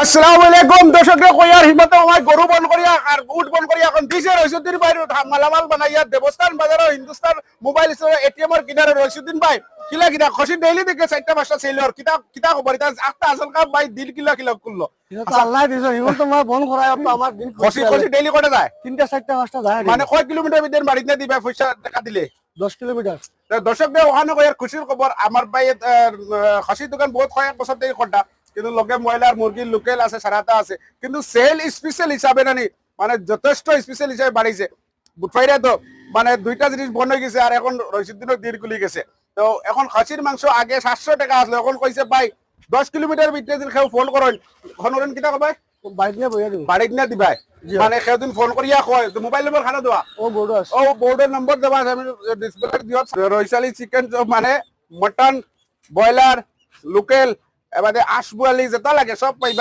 আসসালামু আলাইকুম দর্শকরা কইয়ার হিমত আমার গরু বন করিয়া আর উট বন করিয়া এখন দিছে রইসুদ্দিন ভাই মালামাল বানাইয়া দেবস্থান বাজার হিন্দুস্তান মোবাইল স্টোর এটিএম এর কিনারে রইসুদ্দিন ভাই কিলা কিনা খসি ডেইলি দিকে 4টা 5টা সেলর কিতা কিতা খবর এটা একটা আসল কাম ভাই দিল কিলা কিলা করলো তো আল্লাহ দিছো ইমন তো মই বন করাই তো আমার দিন খসি খসি ডেইলি কটা যায় 3টা 4টা 5টা যায় মানে কয় কিলোমিটার ভিতর বাড়ি না দিবা পয়সা টাকা দিলে 10 কিলোমিটার দর্শকদের ওখানে কইয়ার খুশির খবর আমার ভাই খসি দোকান বহুত কয়েক বছর থেকে করটা কিন্তু লগে ময়লার মুরগি লোকেল আছে সারাটা আছে কিন্তু সেল স্পেশাল হিসাবে নানি মানে যথেষ্ট স্পেশাল হিসাবে বাড়িছে বুটফাইরা তো মানে দুইটা জিনিস বন্ধ হয়ে গেছে আর এখন রইসুদ্দিনও দেড় গুলি গেছে তো এখন খাসির মাংস আগে 700 টাকা আসলো এখন কইছে ভাই 10 কিলোমিটার ভিতরে দিন খেয়ে ফোন করেন এখন ওরেন কিটা কবাই বাইক নিয়ে বইয়া দিও বাড়িত না দিবাই মানে সেদিন ফোন করিয়া কয় তো মোবাইল নম্বর খানা দেওয়া ও বড় আছে ও বোর্ডের নম্বর দেওয়া আছে আমি ডিসপ্লে দিও রইসালি চিকেন মানে মটন ব্রয়লার লোকেল এবারে আশবুয়ালি যেটা লাগে সব পাইবা